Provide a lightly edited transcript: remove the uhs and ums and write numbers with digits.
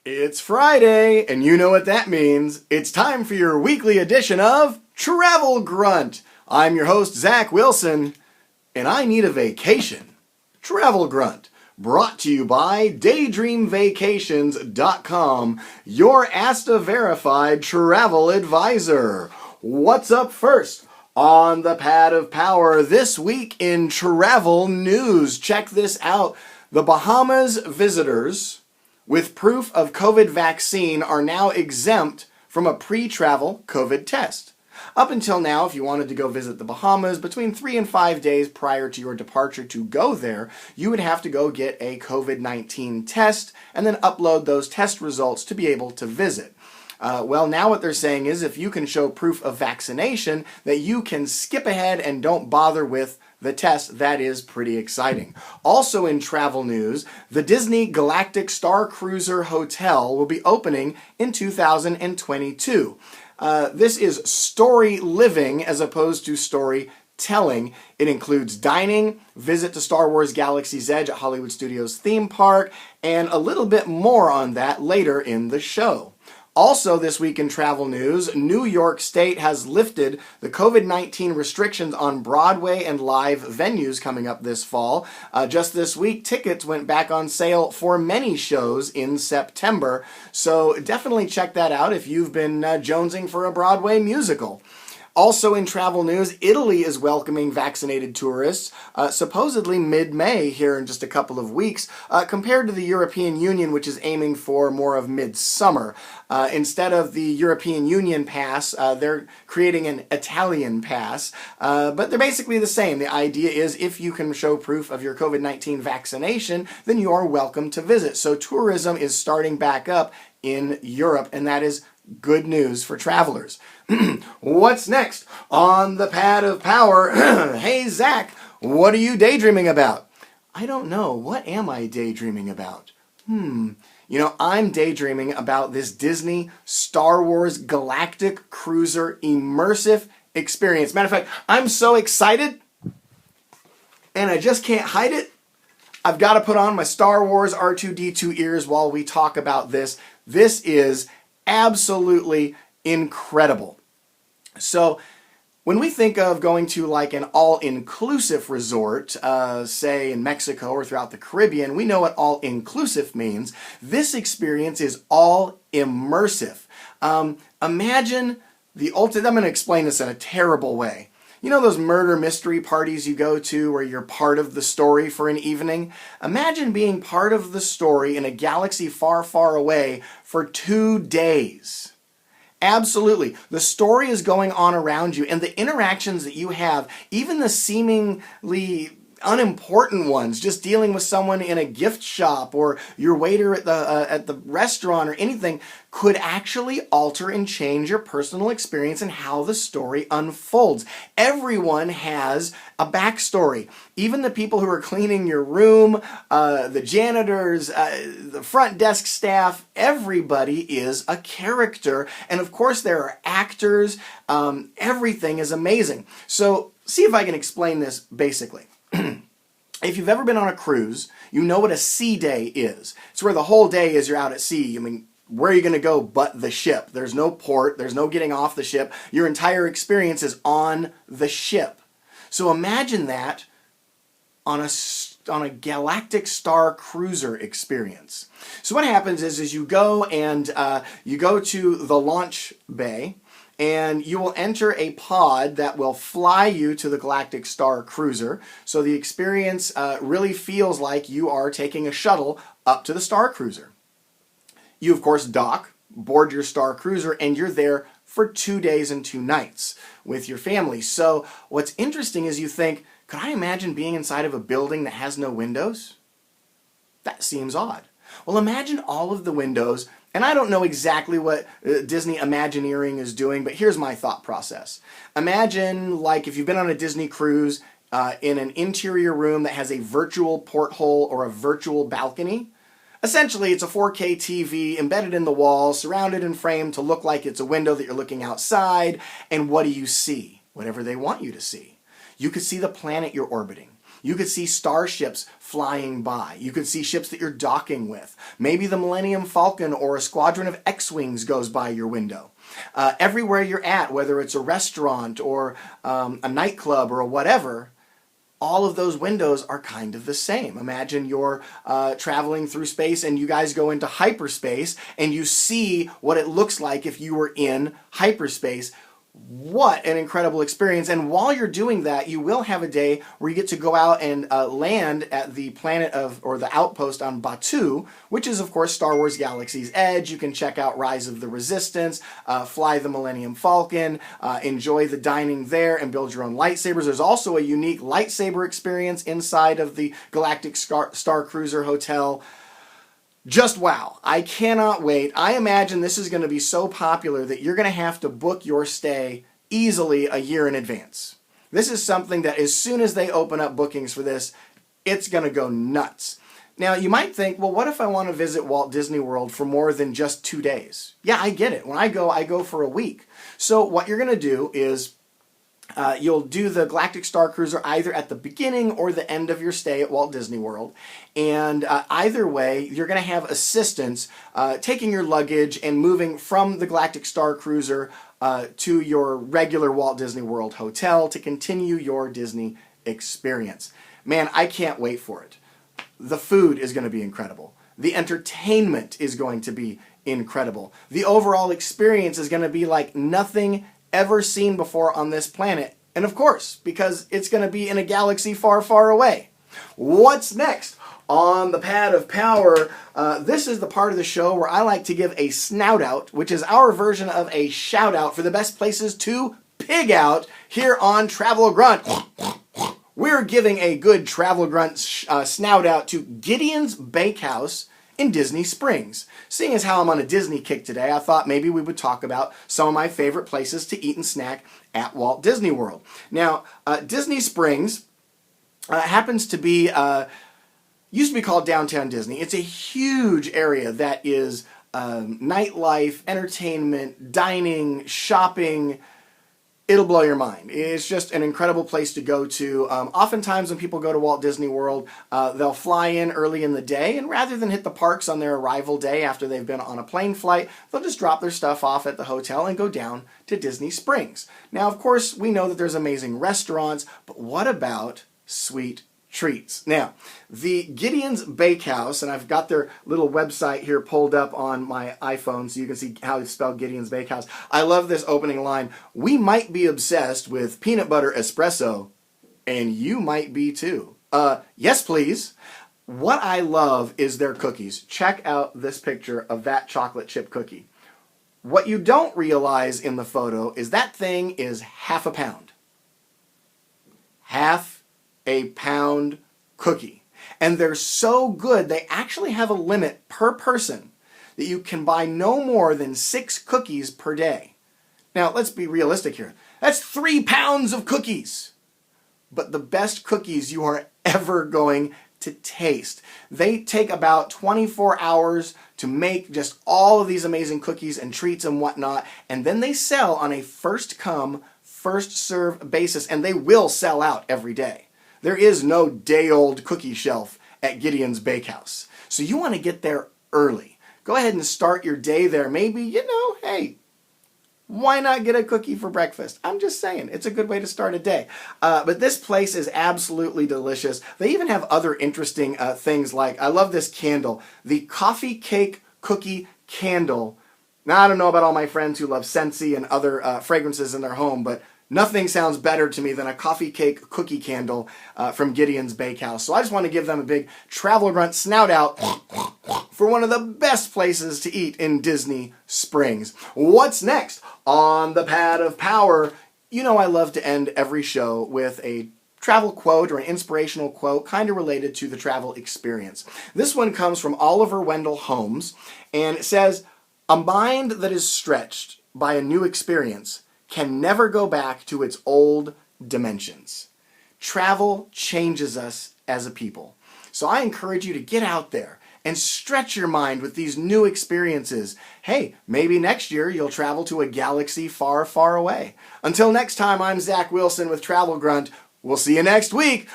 It's Friday, and you know what that means. It's time for your weekly edition of Travel Grunt. I'm your host, Zac Wilson, and I need a vacation. Travel Grunt, brought to you by DaydreamVacations.com, your ASTA-verified travel advisor. What's up first? On the pad of power this week in travel news. Check this out. The Bahamas visitors with proof of COVID vaccine are now exempt from a pre-travel COVID test. Up until now, if you wanted to go visit the Bahamas between 3 and 5 days prior to your departure to go there, you would have to go get a COVID-19 test and then upload those test results to be able to visit. Well, now what they're saying is if you can show proof of vaccination, that you can skip ahead and don't bother with the test. That is pretty exciting. Also in travel news, the Disney Galactic Star Cruiser Hotel will be opening in 2022. This is story living as opposed to story telling. It includes dining, visit to Star Wars Galaxy's Edge at Hollywood Studios theme park, and a little bit more on that later in the show. Also this week in travel news, New York State has lifted the COVID-19 restrictions on Broadway and live venues coming up this fall. Just this week, tickets went back on sale for many shows in September, so definitely check that out if you've been jonesing for a Broadway musical. Also in travel news, Italy is welcoming vaccinated tourists, supposedly mid-May here in just a couple of weeks, compared to the European Union, which is aiming for more of mid-summer. Instead of the European Union pass, they're creating an Italian pass, but they're basically the same. The idea is if you can show proof of your COVID-19 vaccination, then you are welcome to visit. So tourism is starting back up in Europe, and that is good news for travelers. What's next on the pad of power? Hey, Zac, what are you daydreaming about? I don't know. What am I daydreaming about? You know, I'm daydreaming about this Disney Star Wars Galactic Cruiser immersive experience. Matter of fact, I'm so excited, and I just can't hide it. I've got to put on my Star Wars R2-D2 ears while we talk about this. This is absolutely incredible. So when we think of going to like an all-inclusive resort, say in Mexico or throughout the Caribbean, we know what all-inclusive means. This experience is all immersive. Imagine the ultimate, I'm going to explain this in a terrible way. You know those murder mystery parties you go to where you're part of the story for an evening? Imagine being part of the story in a galaxy far, far away for 2 days. Absolutely. The story is going on around you, and the interactions that you have, even the seemingly unimportant ones, just dealing with someone in a gift shop or your waiter at the restaurant or anything, could actually alter and change your personal experience and how the story unfolds. Everyone has a backstory. Even the people who are cleaning your room, the janitors, the front desk staff, everybody is a character. And of course there are actors. Everything is amazing. So see if I can explain this basically. If you've ever been on a cruise, you know what a sea day is. It's where the whole day is you're out at sea. I mean, where are you going to go but the ship? There's no port. There's no getting off the ship. Your entire experience is on the ship. So imagine that on a Galactic Star Cruiser experience. So what happens is you go and you go to the launch bay, and you will enter a pod that will fly you to the Galactic Star Cruiser. So the experience really feels like you are taking a shuttle up to the Star Cruiser. You, of course, dock, board your Star Cruiser, and you're there for 2 days and 2 nights with your family. So what's interesting is you think, could I imagine being inside of a building that has no windows? That seems odd. Well, imagine all of the windows. And I don't know exactly what Disney Imagineering is doing, but here's my thought process. Imagine like if you've been on a Disney cruise in an interior room that has a virtual porthole or a virtual balcony. Essentially, it's a 4K TV embedded in the wall, surrounded and framed to look like it's a window that you're looking outside. And what do you see? Whatever they want you to see. You could see the planet you're orbiting. You could see starships flying by. You could see ships that you're docking with. Maybe the Millennium Falcon or a squadron of X-Wings goes by your window. Everywhere you're at, whether it's a restaurant or a nightclub or whatever, all of those windows are kind of the same. Imagine you're traveling through space and you guys go into hyperspace and you see what it looks like if you were in hyperspace. What an incredible experience. And while you're doing that, you will have a day where you get to go out and land at the planet or the outpost on Batuu, which is, of course, Star Wars Galaxy's Edge. You can check out Rise of the Resistance, fly the Millennium Falcon, enjoy the dining there, and build your own lightsabers. There's also a unique lightsaber experience inside of the Galactic Star Cruiser Hotel. Just wow. I cannot wait. I imagine this is going to be so popular that you're going to have to book your stay easily a year in advance. This is something that as soon as they open up bookings for this, it's going to go nuts. Now, you might think, well, what if I want to visit Walt Disney World for more than just 2 days? Yeah, I get it. When I go for a week. So what you're going to do is you'll do the Galactic Star Cruiser either at the beginning or the end of your stay at Walt Disney World. And either way, you're going to have assistance taking your luggage and moving from the Galactic Star Cruiser to your regular Walt Disney World hotel to continue your Disney experience. Man, I can't wait for it. The food is going to be incredible. The entertainment is going to be incredible. The overall experience is going to be like nothing ever seen before on this planet. And of course, because it's going to be in a galaxy far, far away. What's next on the Pad of Power? This is the part of the show where I like to give a snout out, which is our version of a shout out for the best places to pig out here on Travel Grunt. We're giving a good Travel Grunt snout out to Gideon's Bakehouse in Disney Springs. Seeing as how I'm on a Disney kick today, I thought maybe we would talk about some of my favorite places to eat and snack at Walt Disney World. Now, Disney Springs happens to be, used to be called Downtown Disney. It's a huge area that is nightlife, entertainment, dining, shopping. It'll blow your mind. It's just an incredible place to go to. Oftentimes when people go to Walt Disney World, they'll fly in early in the day, and rather than hit the parks on their arrival day after they've been on a plane flight, they'll just drop their stuff off at the hotel and go down to Disney Springs. Now, of course, we know that there's amazing restaurants, but what about sweet treats? Now, the Gideon's Bakehouse, and I've got their little website here pulled up on my iPhone so you can see how to spell Gideon's Bakehouse. I love this opening line. We might be obsessed with peanut butter espresso, and you might be too. Yes, please. What I love is their cookies. Check out this picture of that chocolate chip cookie. What you don't realize in the photo is that thing is half a pound. Half a pound cookie. And they're so good, they actually have a limit per person that you can buy no more than 6 cookies per day. Now, let's be realistic here. That's 3 pounds of cookies. But the best cookies you are ever going to taste. They take about 24 hours to make just all of these amazing cookies and treats and whatnot, and then they sell on a first come, first serve basis, and they will sell out every day. There is no day-old cookie shelf at Gideon's Bakehouse. So you want to get there early. Go ahead and start your day there. Maybe, hey, why not get a cookie for breakfast? I'm just saying, it's a good way to start a day. But this place is absolutely delicious. They even have other interesting things like, I love this candle, the coffee cake cookie candle. Now, I don't know about all my friends who love Scentsy and other fragrances in their home, but nothing sounds better to me than a coffee cake cookie candle from Gideon's Bakehouse. So I just want to give them a big Travel Grunt snout out for one of the best places to eat in Disney Springs. What's next on the Pad of Power? You know I love to end every show with a travel quote or an inspirational quote kind of related to the travel experience. This one comes from Oliver Wendell Holmes, and it says, "A mind that is stretched by a new experience can never go back to its old dimensions." Travel changes us as a people. So I encourage you to get out there and stretch your mind with these new experiences. Hey, maybe next year you'll travel to a galaxy far, far away. Until next time, I'm Zac Wilson with Travel Grunt. We'll see you next week.